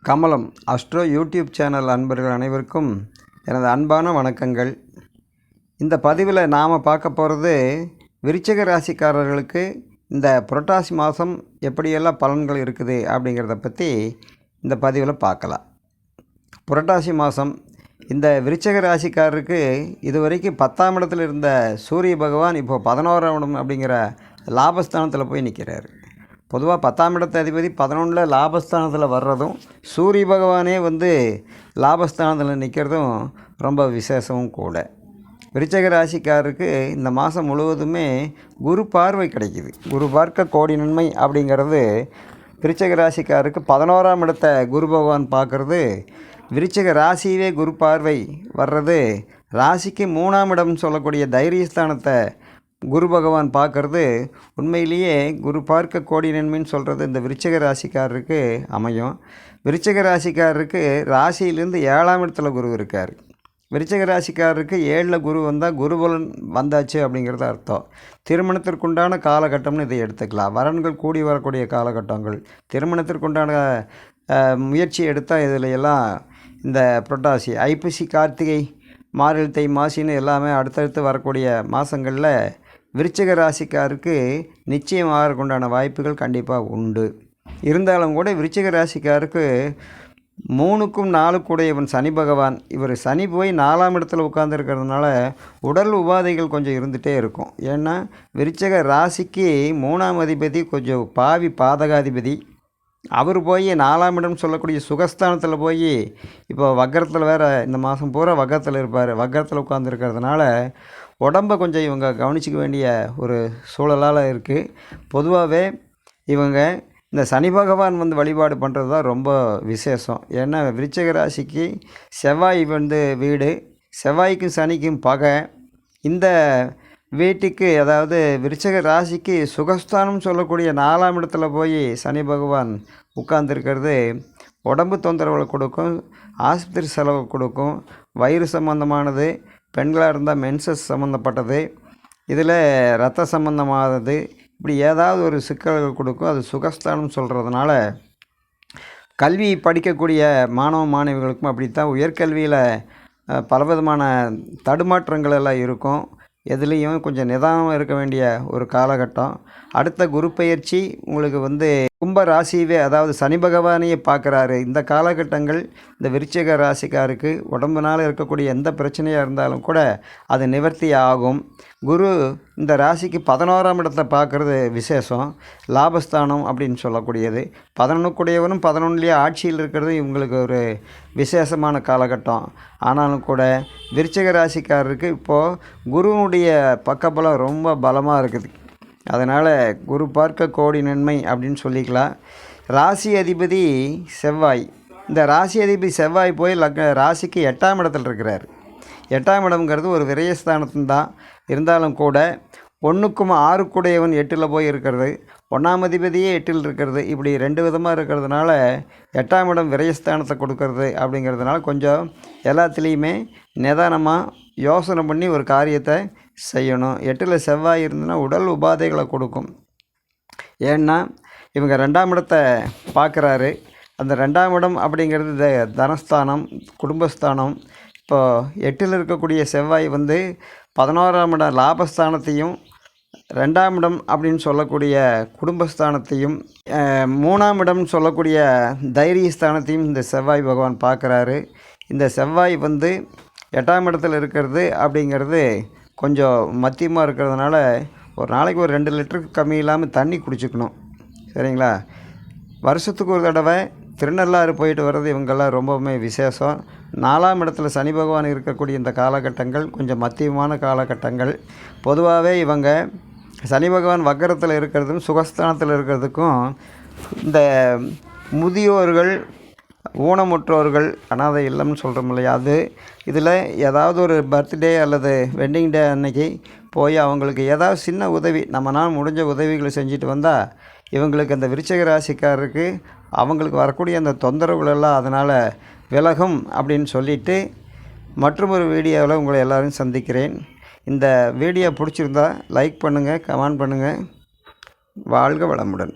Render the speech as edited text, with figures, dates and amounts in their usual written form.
கமலம் astro YouTube channel அன்பர்கள் அனைவருக்கும் எனது அன்பான வணக்கங்கள். இந்த பதிவில் நாம் பார்க்க போகிறது விருச்சிக ராசிக்காரர்களுக்கு இந்த புரட்டாசி மாதம் எப்படியெல்லாம் பலன்கள் இருக்குது அப்படிங்கிறத பற்றி இந்த பதிவில் பார்க்கலாம். புரட்டாசி மாதம் இந்த விருச்சிக ராசிக்காரருக்கு இதுவரைக்கும் 10ஆம் இடத்தில் இருந்த சூரிய பகவான் இப்போது 11ஆம் இடம் அப்படிங்கிற லாபஸ்தானத்தில் போய் நிற்கிறார். பொதுவாக 10ஆம் இடத்து அதிபதி 11 லாபஸ்தானத்தில் வர்றதும் சூரிய பகவானே லாபஸ்தானத்தில் நிற்கிறதும் ரொம்ப விசேஷமும் கூட. விருச்சிக ராசிக்காரருக்கு இந்த மாதம் முழுவதுமே குரு பார்வை கிடைக்கிது. குரு பார்க்க கோடி நன்மை அப்படிங்கிறது விருச்சிக ராசிக்காரருக்கு 11ஆம் இடத்தை குரு பகவான் பார்க்குறது, விருச்சிக ராசியவே குரு பார்வை வர்றது, ராசிக்கு 3ஆம் இடம் சொல்லக்கூடிய தைரியஸ்தானத்தை குரு பகவான் பார்க்குறது உண்மையிலேயே குரு பார்க்க கோடி நன்மைன்னு சொல்கிறது இந்த விருச்சிக ராசிக்காரருக்கு அமையும். விருச்சிக ராசிக்காரருக்கு ராசியிலேருந்து 7ஆம் இடத்துல குரு இருக்கார். விருச்சிக ராசிக்காரருக்கு 7ல் குரு வந்தால் குருபலன் வந்தாச்சு அப்படிங்கிறது அர்த்தம். திருமணத்திற்குண்டான காலகட்டம்னு இதை எடுத்துக்கலாம். வரன்கள் கூடி வரக்கூடிய காலகட்டங்கள், திருமணத்திற்குண்டான முயற்சி எடுத்தால் இதில் எல்லாம் இந்த புரட்டாசி, ஐப்பசி, கார்த்திகை, மார்கழி, தை மாசின்னு எல்லாமே அடுத்தடுத்து வரக்கூடிய மாதங்களில் விருச்சிக ராசிக்காருக்கு நிச்சயமாக உண்டான வாய்ப்புகள் கண்டிப்பாக உண்டு. இருந்தாலும் கூட விருச்சிக ராசிக்காருக்கு 3க்கும் 4க்கும் உடையவன் சனி பகவான். இவர் சனி போய் 4ஆம் இடத்துல உட்கார்ந்துருக்கிறதுனால உடல் உபாதைகள் கொஞ்சம் இருந்துகிட்டே இருக்கும். ஏன்னா விருச்சிக ராசிக்கு 3ஆம் அதிபதி கொஞ்சம் பாவி பாதகாதிபதி. அவர் போய் 4ஆம் இடம் சொல்லக்கூடிய சுகஸ்தானத்தில் போய் இப்போ வக்கரத்தில் வேறு இந்த மாதம் பூரா வக்கரத்தில் இருப்பார். வக்கரத்தில் உட்காந்துருக்கிறதுனால உடம்பை கொஞ்சம் இவங்க கவனிச்சிக்க வேண்டிய ஒரு சூழலால் இருக்குது. பொதுவாகவே இவங்க இந்த சனி பகவான் வழிபாடு பண்ணுறது தான் ரொம்ப விசேஷம். ஏன்னா விருச்சிக ராசிக்கு செவ்வாய் வீடு, செவ்வாய்க்கும் சனிக்கும் பகை. இந்த வீட்டுக்கு அதாவது விருச்சிக ராசிக்கு சுகஸ்தானம் சொல்லக்கூடிய 4ஆம் இடத்துல போய் சனி பகவான் உட்கார்ந்துருக்கிறது உடம்பு தொந்தரவுகளை கொடுக்கும், ஆஸ்பத்திரி செலவு கொடுக்கும், வயிறு சம்பந்தமானது, பெண்களாக இருந்தால் மென்சஸ் சம்மந்தப்பட்டது, இதில் இரத்த சம்பந்தமானது, இப்படி ஏதாவது ஒரு சிக்கல்கள் கொடுக்கும். அது சுகஸ்தானம் சொல்கிறதுனால கல்வி படிக்கக்கூடிய மாணவ மாணவிகளுக்கும் அப்படித்தான். உயர்கல்வியில் பலவிதமான தடுமாற்றங்கள் எல்லாம் இருக்கும். எதுலேயும் கொஞ்சம் நிதானமாக இருக்க வேண்டிய ஒரு காலகட்டம். அடுத்த குரு பெயர்ச்சி உங்களுக்கு கும்ப ராசியவே அதாவது சனி பகவானையே பார்க்குறாரு. இந்த காலகட்டங்கள் இந்த விருச்சிக ராசிக்காருக்கு உடம்புனால் இருக்கக்கூடிய எந்த பிரச்சனையாக இருந்தாலும் கூட அது நிவர்த்தி ஆகும். குரு இந்த ராசிக்கு 11ஆம் இடத்தை பார்க்குறது விசேஷம். லாபஸ்தானம் அப்படின்னு சொல்லக்கூடியது 11க்குடையவனும் 11லேயே ஆட்சியில் இருக்கிறது இவங்களுக்கு ஒரு விசேஷமான காலகட்டம். ஆனாலும் கூட விருச்சிக ராசிக்காரருக்கு இப்போது குருவுடைய பக்கபலம் ரொம்ப பலமாக இருக்குது. அதனால் குரு பார்க்க கோடி நன்மை அப்படின்னு சொல்லிக்கலாம். ராசி அதிபதி செவ்வாய். இந்த ராசி அதிபதி செவ்வாய் போய் ராசிக்கு 8ஆம் இடத்துல இருக்கிறார். 8ஆம் இடம்ங்கிறது ஒரு விரயஸ்தானத்து தான். இருந்தாலும் கூட 1க்கும் 6க்குடையவன் 8ல் போய் இருக்கிறது, 1ஆம் அதிபதியே 8ல் இருக்கிறது, இப்படி 2 விதமாக இருக்கிறதுனால 8ஆம் இடம் விரயஸ்தானத்தை கொடுக்கறது அப்படிங்கிறதுனால கொஞ்சம் எல்லாத்துலேயுமே நிதானமாக யோசனை பண்ணி ஒரு காரியத்தை செய்யணும். 8ல் செவ்வாய் இருந்ததுன்னா உடல் உபாதைகளை கொடுக்கும். ஏன்னா இவங்க 2ஆம் இடத்தை பார்க்குறாரு. அந்த 2ஆம் இடம் அப்படிங்கிறது தனஸ்தானம், குடும்பஸ்தானம். இப்போது 8ல் இருக்கக்கூடிய செவ்வாய் 11ஆம் இடம் லாபஸ்தானத்தையும், 2ஆம் இடம் அப்படின்னு சொல்லக்கூடிய குடும்பஸ்தானத்தையும், 3ஆம் இடம் சொல்லக்கூடிய தைரியஸ்தானத்தையும் இந்த செவ்வாய் பகவான் பார்க்குறாரு. இந்த செவ்வாய் 8ஆம் இடத்துல இருக்கிறது அப்படிங்கிறது கொஞ்சம் மத்தியமாக இருக்கிறதுனால ஒரு நாளைக்கு ஒரு 2 லிட்டருக்கு கம்மி இல்லாமல் தண்ணி குடிச்சிக்கணும். சரிங்களா? வருஷத்துக்கு ஒரு தடவை திருநள்ளாறு போயிட்டு வர்றது இவங்கெல்லாம் ரொம்பவுமே விசேஷம். 4ஆம் இடத்துல சனி பகவான் இருக்கக்கூடிய இந்த காலகட்டங்கள் கொஞ்சம் மத்தியமான காலகட்டங்கள். பொதுவாகவே இவங்க சனி பகவான் வக்கரத்தில் இருக்கிறதும் சுகஸ்தானத்தில் இருக்கிறதுக்கும் இந்த முதியோர்கள், ஊனமுற்றோர்கள், அனாதை இல்லம்னு சொல்கிறோம் இல்லையா, அது இதில் ஏதாவது ஒரு பர்த்டே அல்லது வெட்டிங் டே அன்னைக்கு போய் அவங்களுக்கு ஏதாவது சின்ன உதவி நம்மளால் முடிஞ்ச உதவிகளை செஞ்சுட்டு வந்தால் இவங்களுக்கு அந்த விருச்சிக ராசிக்காரருக்கு அவங்களுக்கு வரக்கூடிய அந்த தொந்தரவுகளெல்லாம் அதனால் விலகும் அப்படின்னு சொல்லிவிட்டு மற்றொரு வீடியோவில் உங்களை எல்லோரும் சந்திக்கிறேன். இந்த வீடியோ பிடிச்சிருந்தா லைக் பண்ணுங்கள், கமெண்ட் பண்ணுங்கள். வாழ்க வளமுடன்.